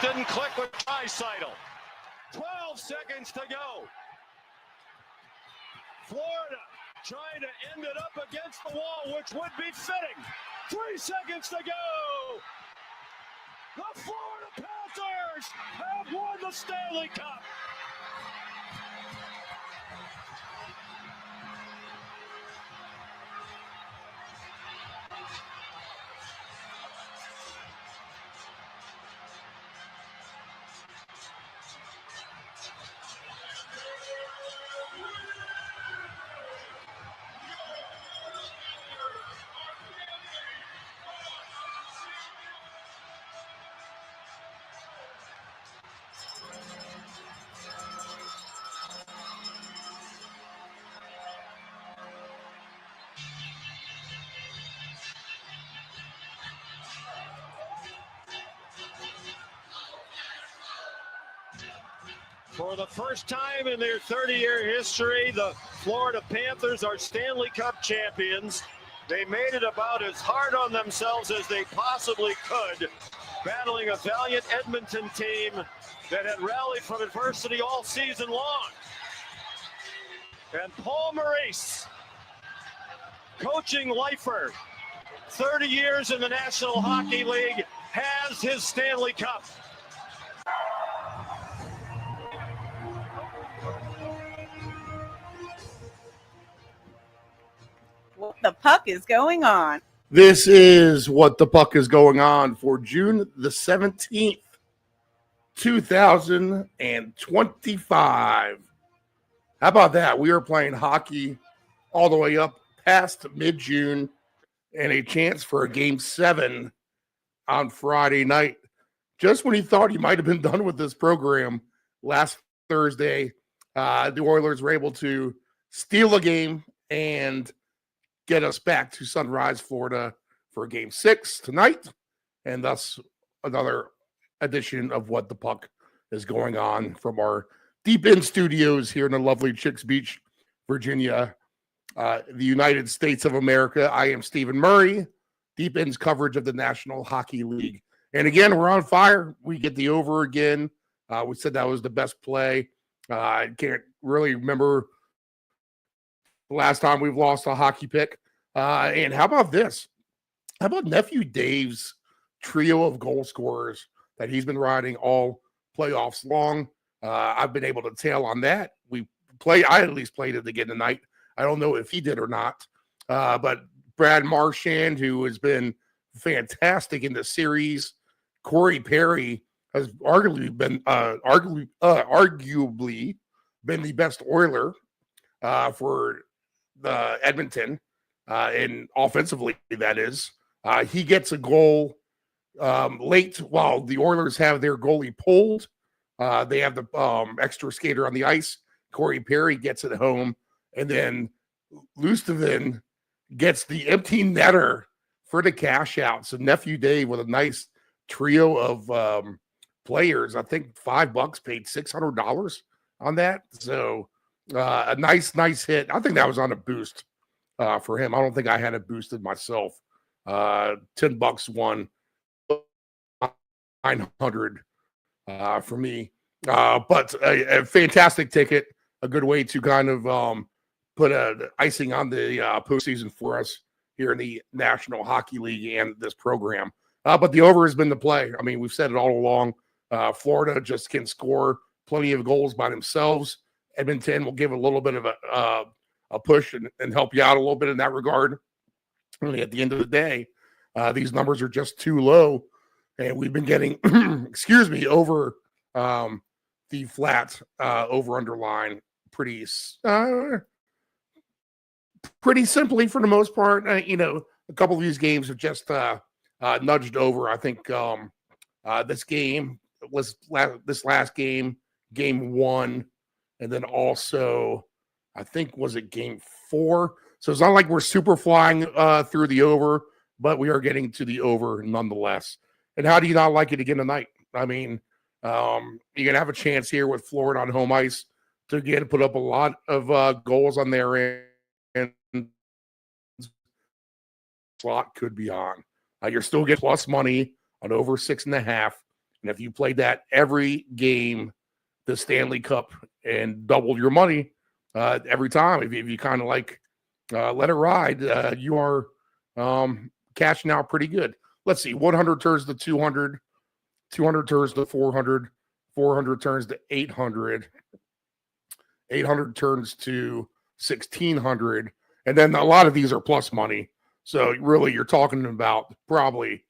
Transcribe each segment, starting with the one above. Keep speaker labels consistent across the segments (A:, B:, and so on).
A: didn't click with Draisaitl. 12 seconds to go. Florida trying to end it up against the wall, which would be fitting. 3 seconds to go. The Florida Panthers have won the Stanley Cup. For the first time in their 30-year history, the Florida Panthers are Stanley Cup champions. They made it about as hard on themselves as they possibly could, battling a valiant Edmonton team that had rallied from adversity all season long. And Paul Maurice, coaching lifer, 30 years in the National Hockey League, has his Stanley Cup.
B: What the puck is going on?
C: This is what the puck is going on for June the 17th, 2025. How about that? We are playing hockey all the way up past mid-June and a chance for a Game 7 on Friday night. Just when you thought you might have been done with this program last Thursday, the Oilers were able to steal a game and get us back to Sunrise, Florida for Game 6 tonight, and thus another edition of What the Puck is going on from our deep in studios here in the lovely Chicks Beach, Virginia, the United States of America. I am Stephen Murray, deep in's coverage of the National Hockey League. And again, we're on fire. We get the over again. We said that was the best play. I can't really remember the last time we've lost a hockey pick. And how about this? How about Nephew Dave's trio of goal scorers that he's been riding all playoffs long? I've been able to tail on that. I at least played it again tonight. I don't know if he did or not. But Brad Marchand, who has been fantastic in the series, Corey Perry has arguably been the best Oiler for the Edmonton, and offensively, that is. He gets a goal late while the Oilers have their goalie pulled. They have the extra skater on the ice. Corey Perry gets it home, and then Lustavin gets the empty netter for the cash out. So Nephew Dave with a nice trio of players. I think $5 paid $600 on that. So a nice hit. I think that was on a boost for him. I don't think I had it boosted myself. $10 won, 900 for me. But a fantastic ticket, a good way to kind of put icing on the postseason for us here in the National Hockey League and this program. But the over has been the play. I mean, we've said it all along. Florida just can score plenty of goals by themselves. Edmonton will give a little bit of a push and help you out a little bit in that regard. Really, at the end of the day, these numbers are just too low, and we've been getting, over the flat over-under line pretty simply for the most part. A couple of these games have just nudged over. I think this last game, Game 1, and then also I think was it Game 4. So it's not like we're super flying through the over, but we are getting to the over nonetheless. And how do you not like it again tonight? I mean, you're going to have a chance here with Florida on home ice to again put up a lot of goals on their end. Slot could be on. You're still getting plus money on over 6.5. And if you played that every game, the Stanley Cup, and doubled your money every time, if you kind of like let it ride, you are cashing out pretty good. Let's see, 100 turns to 200, 200 turns to 400, 400 turns to 800, 800 turns to 1,600. And then a lot of these are plus money. So really you're talking about probably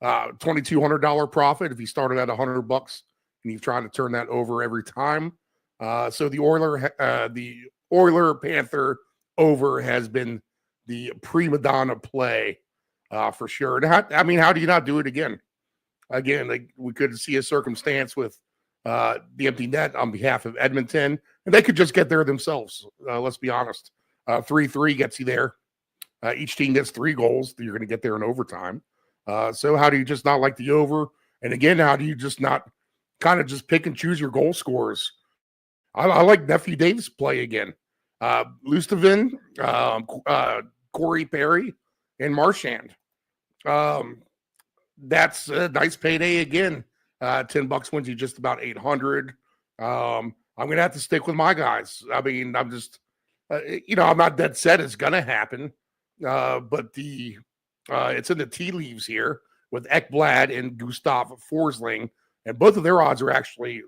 C: $2,200 profit if you started at $100 and you've tried to turn that over every time. So the Oiler Panther over has been the prima donna play for sure. And how do you not do it again? Again, like we could see a circumstance with the empty net on behalf of Edmonton, and they could just get there themselves. Let's be honest. 3-3 gets you there. Each team gets 3 goals. You're going to get there in overtime. So how do you just not like the over? And again, how do you just not kind of just pick and choose your goal scorers? I like Nephew Davis play again. Lustavin, Corey Perry, and Marchand. That's a nice payday again. $10 wins you just about 800. I'm going to have to stick with my guys. I mean, I'm just, I'm not dead set it's going to happen. But it's in the tea leaves here with Ekblad and Gustav Forsling, and both of their odds are actually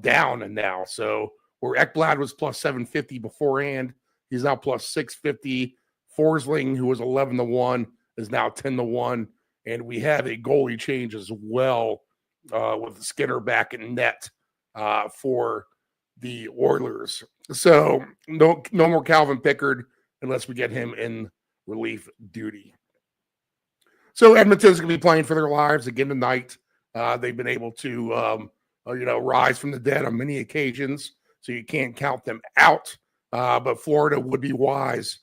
C: down and now. So where Ekblad was plus 750 beforehand, he's now plus 650. Forsling, who was 11-1, is now 10-1. And we have a goalie change as well with Skinner back in net for the Oilers. So no more Calvin Pickard unless we get him in relief duty. So Edmonton's going to be playing for their lives again tonight. They've been able to, rise from the dead on many occasions, so you can't count them out. But Florida would be wise.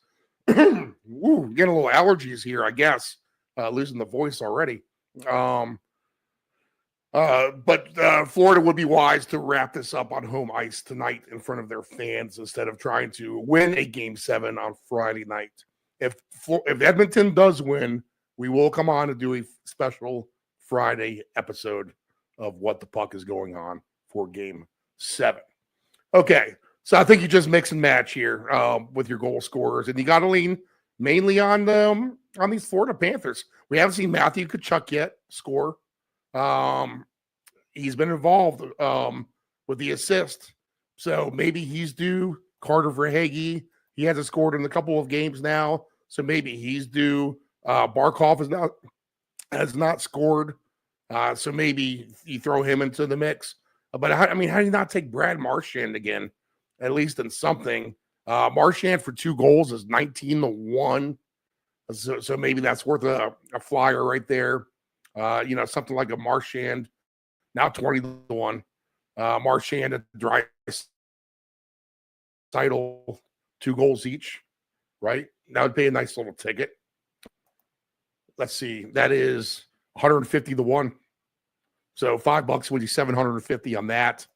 C: Getting a little allergies here, I guess. Losing the voice already. But Florida would be wise to wrap this up on home ice tonight in front of their fans instead of trying to win a Game 7 on Friday night. If Edmonton does win, we will come on and do a special Friday episode of What the Puck is Going On for Game 7. Okay, so I think you just mix and match here with your goal scorers, and you got to lean mainly on these Florida Panthers. We haven't seen Matthew Tkachuk yet score. He's been involved with the assist, so maybe he's due. Carter Verhaeghe, he hasn't scored in a couple of games now, so maybe he's due. Barkov has not scored, so maybe you throw him into the mix. But how do you not take Brad Marchand again, at least in something? Marchand for 2 goals is 19-1, so maybe that's worth a flyer right there. Something like a Marchand, now 20-1. Marchand and Draisaitl, 2 goals each, right? That would pay a nice little ticket. Let's see, that is 150-1. So $5 wins you 750 on that.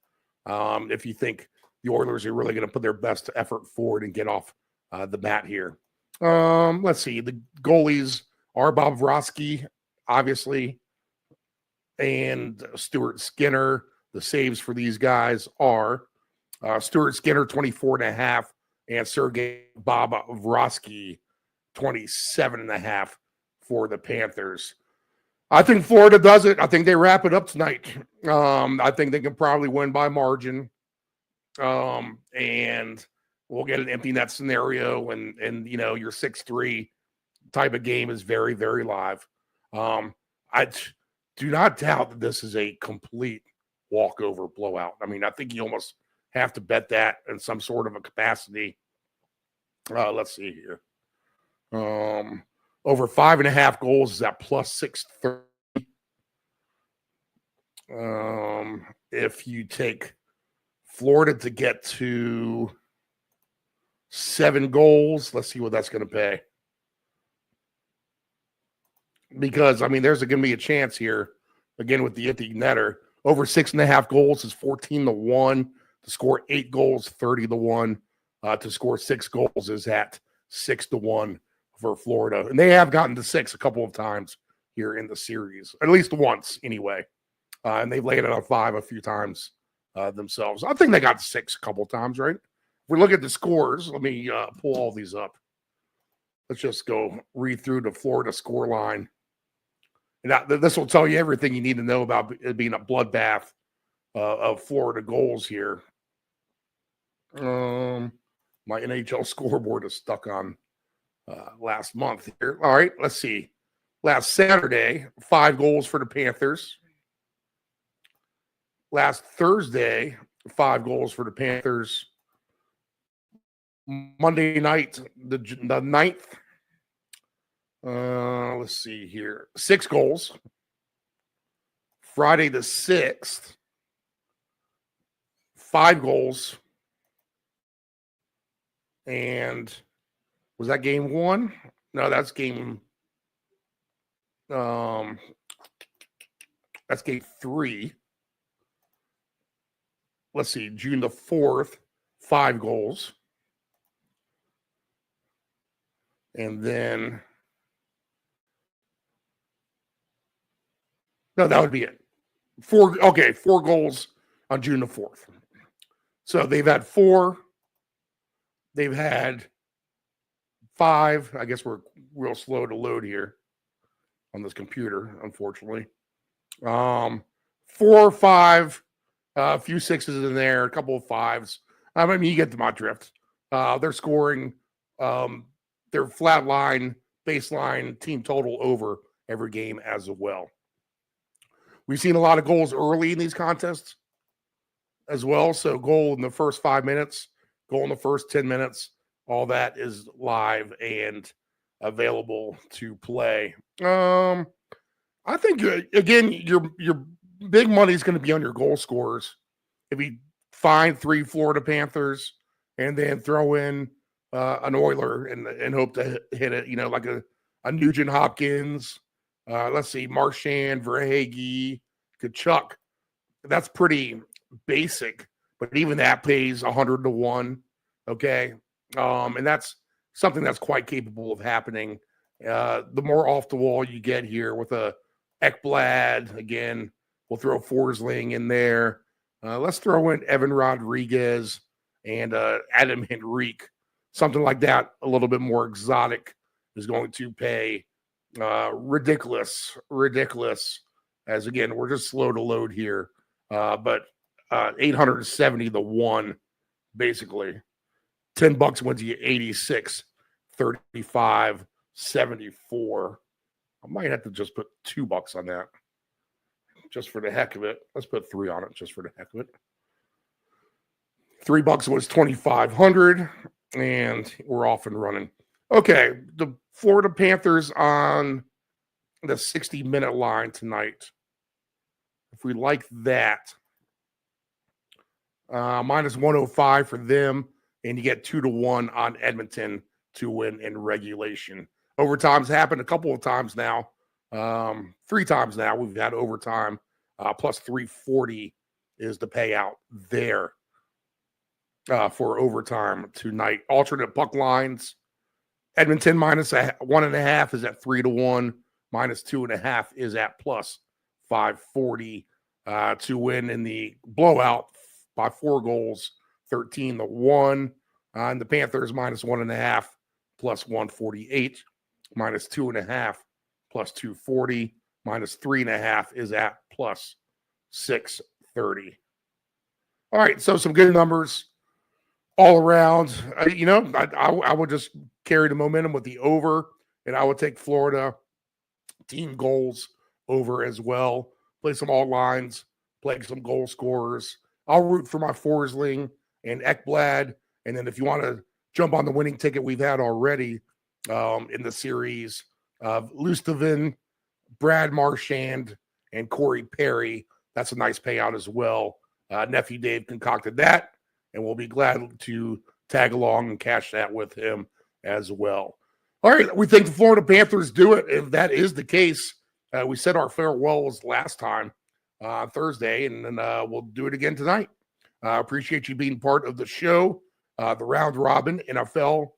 C: If you think the Oilers are really going to put their best effort forward and get off the mat here. Let's see, the goalies are Bobrovsky, obviously, and Stuart Skinner. The saves for these guys are Stuart Skinner 24.5 and Sergei Bobrovsky 27.5 for the Panthers. I think Florida does it. I think they wrap it up tonight. I think they can probably win by margin. And we'll get an empty net scenario, and your 6-3 type of game is very, very live. I do not doubt that this is a complete walkover blowout. I mean, I think you almost have to bet that in some sort of a capacity. Let's see here. Over 5.5 goals is at plus 630. If you take Florida to get to 7 goals, let's see what that's going to pay. Because, there's going to be a chance here, again, with the empty netter. Over 6.5 goals is 14-1. To score 8 goals, 30-1. To score 6 goals is at 6-1 for Florida. And they have gotten to 6 a couple of times here in the series, at least once anyway. and they've laid it on 5 a few times themselves. I think they got 6 a couple times, right? If we look at the scores, let me pull all these up. Let's just go read through the Florida score line. And this will tell you everything you need to know about it being a bloodbath of Florida goals here. My NHL scoreboard is stuck on last month here. All right, let's see. Last Saturday, 5 goals for the Panthers. Last Thursday, 5 goals for the Panthers. Monday night, the 9th. Let's see here. 6 goals. Friday the 6th, 5 goals. And was that game 1? No, that's game that's game 3. Let's see, June the 4th, 5 goals. And then, no, that would be it. 4 goals on June the 4th. So they've had 4. They've had 5. I guess we're real slow to load here on this computer, unfortunately. 4 or 5, a few 6s in there, a couple of 5s. I mean, you get my drift. They're scoring their flat line, baseline, team total over every game as well. We've seen a lot of goals early in these contests as well. So goal in the first 5 minutes, goal in the first 10 minutes, all that is live and available to play. I think, again, your big money is going to be on your goal scorers. If you find 3 Florida Panthers and then throw in an Oiler and hope to hit it, like a Nugent Hopkins, let's see, Marchand, Verhaeghe, Kachuk. That's pretty basic, but even that pays 100 to 1. Okay. And that's something that's quite capable of happening. The more off the wall you get here with a Ekblad, again, we'll throw Forsling in there. Let's throw in Evan Rodriguez and Adam Henrique. Something like that, a little bit more exotic, is going to pay ridiculous, as again, we're just slow to load here. But 870 to 1, basically. $10 wins you 86, 35, 74. I might have to just put $2 on that, just for the heck of it. Let's put 3 on it, just for the heck of it. $3 was 2,500, and we're off and running. Okay, the Florida Panthers on the 60-minute line tonight. If we like that, minus 105 for them, and you get 2 to 1 on Edmonton to win in regulation. Overtime's happened a couple of times now. 3 times now we've had overtime. Plus 340 is the payout there for overtime tonight. Alternate puck lines. Edmonton minus 1.5 is at 3 to 1. Minus 2.5 is at plus 540 to win in the blowout by 4 goals, 13 to 1. And the Panthers minus 1.5 plus 148. Minus 2.5 plus 240. Minus 3.5 is at plus 630. All right, so some good numbers all around. I would just carry the momentum with the over, and I would take Florida team goals over as well. Play some all lines, play some goal scorers. I'll root for my Forsling and Ekblad, and then if you want to jump on the winning ticket we've had already in the series of Lustavin, Brad Marchand, and Corey Perry, that's a nice payout as well. Nephew Dave concocted that, and we'll be glad to tag along and cash that with him as well. All right, we think the Florida Panthers do it. If that is the case, we said our farewells last time Thursday, and then we'll do it again tonight. Appreciate you being part of the show. The Round Robin NFL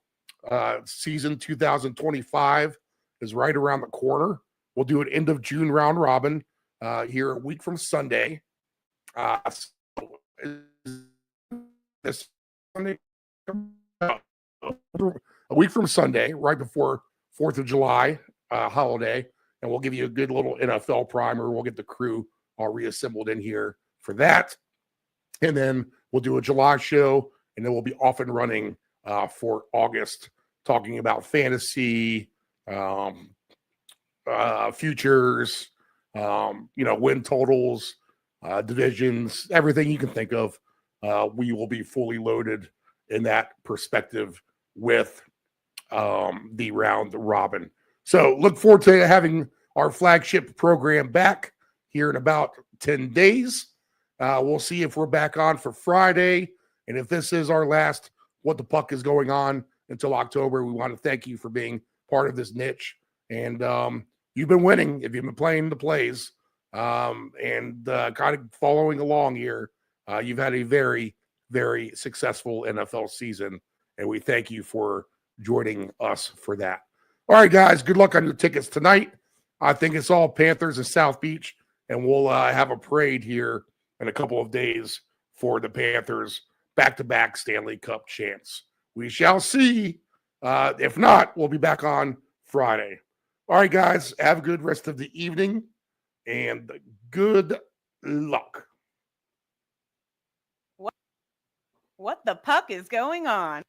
C: season 2025 is right around the corner. We'll do an end of June round robin. here a week from Sunday. This Sunday, a week from Sunday, right before 4th of July holiday, and we'll give you a good little NFL primer. We'll get the crew all reassembled in here for that. And then we'll do a July show, and then we'll be off and running for August, talking about fantasy, futures, win totals, divisions, everything you can think of. We will be fully loaded in that perspective with the round robin. So look forward to having our flagship program back here in about 10 days. We'll see if we're back on for Friday. And if this is our last What the Puck is going on until October, we want to thank you for being part of this niche. And you've been winning if you've been playing the plays and kind of following along here. You've had a very, very successful NFL season, and we thank you for joining us for that. All right, guys, good luck on your tickets tonight. I think it's all Panthers and South Beach, and we'll have a parade here in a couple of days for the Panthers back-to-back Stanley Cup champs. We shall see. If not, we'll be back on Friday. All right, guys, have a good rest of the evening, and good luck.
B: What the puck is going on?